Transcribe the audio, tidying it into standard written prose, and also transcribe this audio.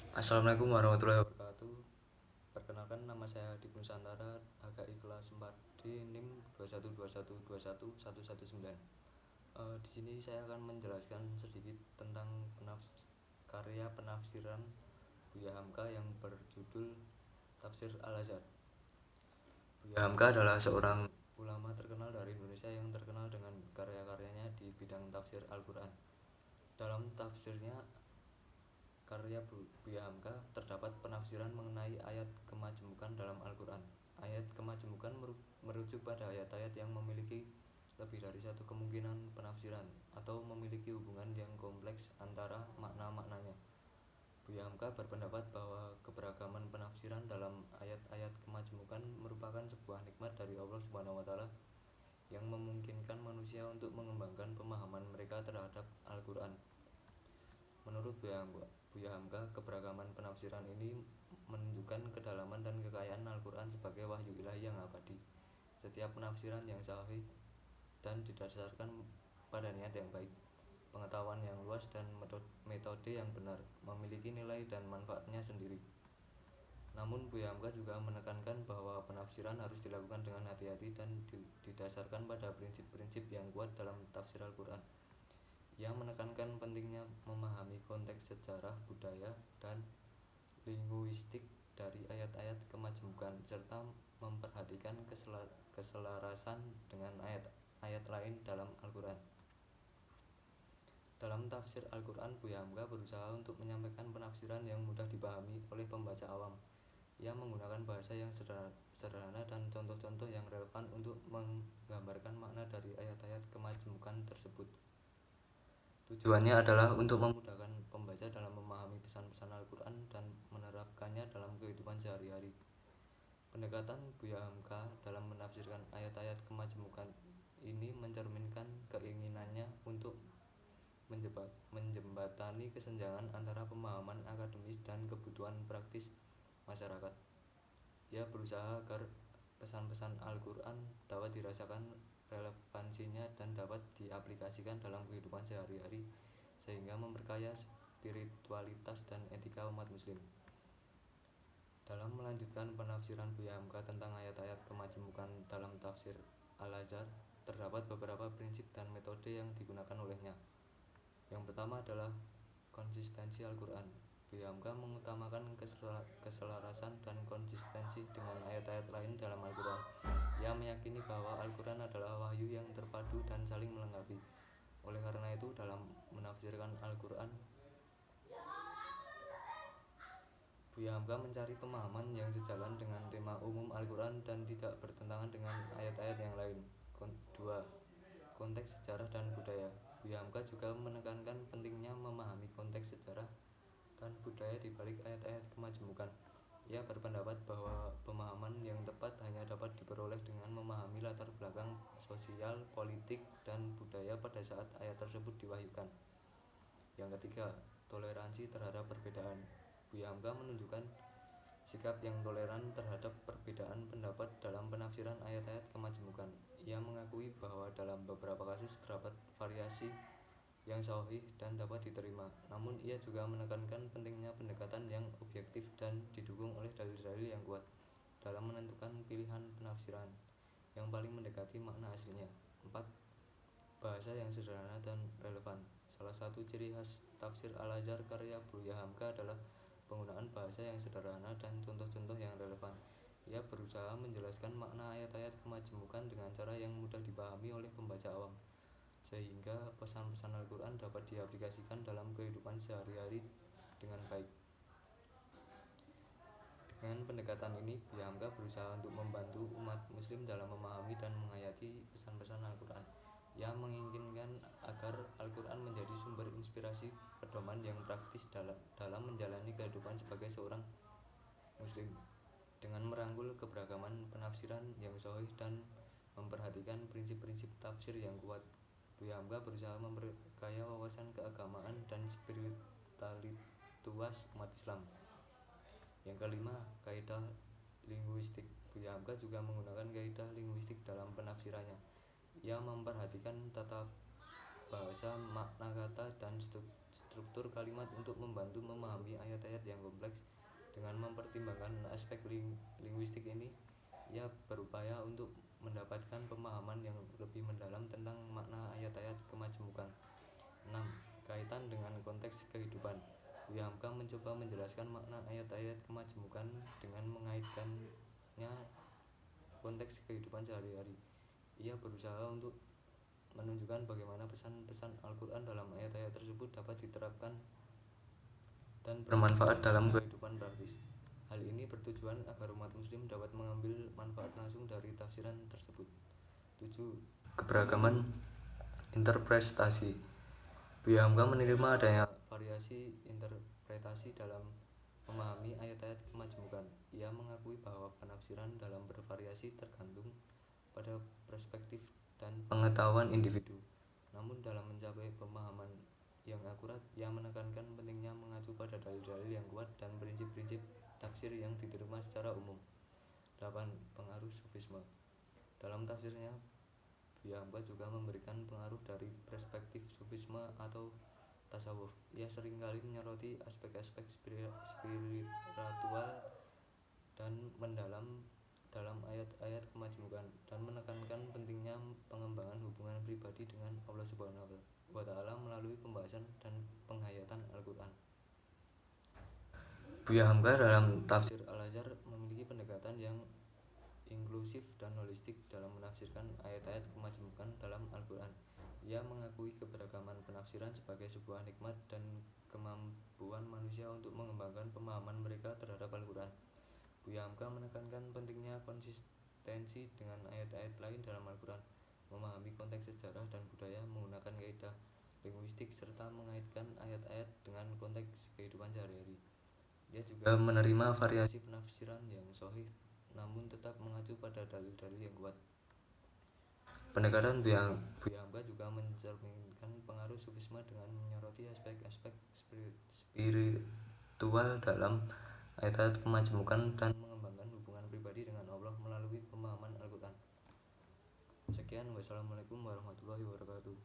Assalamualaikum warahmatullahi wabarakatuh. Perkenalkan, nama saya Adi Nusantara, HKI kelas 4D, NIM 212121119. Di sini saya akan menjelaskan sedikit tentang karya penafsiran Buya Hamka yang berjudul Tafsir Al-Azhar. Buya Hamka adalah seorang ulama terkenal dari Indonesia yang terkenal dengan karya-karyanya di bidang tafsir Al-Quran. Dalam tafsirnya karya Buya Hamka terdapat penafsiran mengenai ayat kemajemukan dalam Al-Quran. Ayat kemajemukan merujuk pada ayat-ayat yang memiliki lebih dari satu kemungkinan penafsiran atau memiliki hubungan yang kompleks antara makna-maknanya. Buya Hamka berpendapat bahwa keberagaman penafsiran dalam ayat-ayat kemajemukan merupakan sebuah nikmat dari Allah SWT yang memungkinkan manusia untuk mengembangkan pemahaman mereka terhadap Al-Quran. Menurut Buya Hamka, keberagaman penafsiran ini menunjukkan kedalaman dan kekayaan Al-Quran sebagai wahyu ilahi yang abadi. Setiap penafsiran yang sahih dan didasarkan pada niat yang baik, pengetahuan yang luas, dan metode yang benar memiliki nilai dan manfaatnya sendiri. Namun Buya Hamka juga menekankan bahwa penafsiran harus dilakukan dengan hati-hati dan didasarkan pada prinsip-prinsip yang kuat dalam tafsir Al-Quran. Ia menekankan pentingnya memahami konteks sejarah, budaya, dan linguistik dari ayat-ayat kemajemukan serta memperhatikan keselarasan dengan ayat-ayat lain dalam Al-Quran. Dalam tafsir Al-Quran, Buya Hamka berusaha untuk menyampaikan penafsiran yang mudah dipahami oleh pembaca awam. Ia menggunakan bahasa yang sederhana dan contoh-contoh yang relevan untuk menggambarkan makna dari ayat-ayat kemajemukan tersebut. Tujuannya adalah untuk memudahkan pembaca dalam memahami pesan-pesan Al-Quran dan menerapkannya dalam kehidupan sehari-hari. Pendekatan Buya Hamka dalam menafsirkan ayat-ayat kemajemukan ini mencerminkan keinginannya untuk menjembatani kesenjangan antara pemahaman akademis dan kebutuhan praktis masyarakat. Ia berusaha agar pesan-pesan Al-Quran dapat dirasakan relevansinya dan dapat diaplikasikan dalam kehidupan sehari-hari sehingga memperkaya spiritualitas dan etika umat muslim. Dalam melanjutkan penafsiran Buya Hamka tentang ayat-ayat kemajemukan dalam tafsir Al-Azhar, terdapat beberapa prinsip dan metode yang digunakan olehnya. Yang pertama adalah konsistensi Al-Quran. Buya Hamka mengutamakan keselarasan dan konsistensi dengan ayat-ayat lain dalam Al-Quran. Ia meyakini bahwa Al-Quran adalah wahyu yang terpadu dan saling melengkapi. Oleh karena itu, dalam menafsirkan Al-Quran, Buya Hamka mencari pemahaman yang sejalan dengan tema umum Al-Quran dan tidak bertentangan dengan ayat-ayat yang lain. 2. Konteks sejarah dan budaya. Buya Hamka juga menekankan pentingnya memahami konteks sejarah dan budaya di balik ayat-ayat kemajemukan. Ia berpendapat bahwa pemahaman yang tepat hanya dapat diperoleh dengan memahami latar belakang sosial, politik, dan budaya pada saat ayat tersebut diwahyukan. Yang ketiga, toleransi terhadap perbedaan. Buya Hamka menunjukkan sikap yang toleran terhadap perbedaan pendapat dalam penafsiran ayat-ayat kemajemukan. Ia mengakui bahwa dalam beberapa kasus terdapat variasi yang sahih dan dapat diterima. Namun ia juga menekankan pentingnya pendekatan yang objektif dan didukung oleh dalil-dalil yang kuat dalam menentukan pilihan penafsiran yang paling mendekati makna aslinya. 4. Bahasa yang sederhana dan relevan. Salah satu ciri khas tafsir Al-Azhar karya Buya Hamka adalah penggunaan bahasa yang sederhana dan contoh-contoh yang relevan. Ia berusaha menjelaskan makna ayat-ayat kemajemukan dengan cara yang mudah dipahami oleh pembaca awam, sehingga pesan-pesan Al-Quran dapat diaplikasikan dalam kehidupan sehari-hari dengan baik. Dengan pendekatan ini, Buya Hamka berusaha untuk membantu umat muslim dalam memahami dan menghayati pesan-pesan Al-Quran. Ia menginginkan agar Al-Quran menjadi sumber inspirasi pedoman yang praktis dalam menjalani kehidupan sebagai seorang muslim. Dengan merangkul keberagaman penafsiran yang sahih dan memperhatikan prinsip-prinsip tafsir yang kuat, Buya Hamka berusaha memperkaya wawasan keagamaan dan spiritualitas umat Islam. Yang kelima, kaidah linguistik. Buya Hamka juga menggunakan kaidah linguistik dalam penafsirannya. Ia memperhatikan tata bahasa, makna kata, dan struktur kalimat untuk membantu memahami ayat-ayat yang kompleks. Dengan mempertimbangkan aspek linguistik ini, ia berupaya untuk mendapatkan pemahaman yang lebih mendalam tentang makna ayat-ayat kemajemukan. 6. Kaitan dengan konteks kehidupan. Buya Hamka mencoba menjelaskan makna ayat-ayat kemajemukan dengan mengaitkannya konteks kehidupan sehari-hari. Ia berusaha untuk menunjukkan bagaimana pesan-pesan Al-Quran dalam ayat-ayat tersebut dapat diterapkan dan bermanfaat dalam kehidupan praktis. Hal ini bertujuan agar umat muslim dapat mengambil manfaat langsung dari tafsiran tersebut. 7. Keberagaman interpretasi. Buya Hamka menerima adanya variasi interpretasi dalam memahami ayat-ayat kemajemukan. Ia mengakui bahwa penafsiran dalam bervariasi tergantung pada perspektif dan pengetahuan individu. Namun dalam mencapai pemahaman yang akurat, ia menekankan pentingnya mengacu pada dalil-dalil yang kuat dan prinsip-prinsip tafsir yang diterima secara umum. 8. Pengaruh sufisme. Dalam tafsirnya, Buya Hamka juga memberikan pengaruh dari perspektif sufisme atau tasawuf. Ia seringkali menyoroti aspek-aspek spiritual dan mendalam dalam ayat-ayat kemajemukan dan menekankan pentingnya pengembangan hubungan pribadi dengan Allah Subhanahu wa Ta'ala melalui pembahasan dan penghayatan Al-Quran. Buya Hamka dalam tafsir Al-Azhar memiliki pendekatan yang inklusif dan holistik dalam menafsirkan ayat-ayat kemajemukan dalam Al-Quran. Ia mengakui keberagaman penafsiran sebagai sebuah nikmat dan kemampuan manusia untuk mengembangkan pemahaman mereka terhadap Al-Quran. Buya Hamka menekankan pentingnya konsistensi dengan ayat-ayat lain dalam Al-Quran, memahami konteks sejarah dan budaya menggunakan kaidah linguistik, serta mengaitkan ayat-ayat dengan konteks kehidupan sehari-hari. Ia juga menerima variasi penafsiran yang sahih namun tetap mengacu pada dalil-dalil yang kuat. Pendekatan Buya Hamka juga mencerminkan pengaruh sufisme dengan menyoroti aspek-aspek spiritual dalam ayat-ayat kemajemukan dan mengembangkan hubungan pribadi dengan Allah melalui pemahaman Al-Quran. Sekian, wassalamualaikum warahmatullahi wabarakatuh.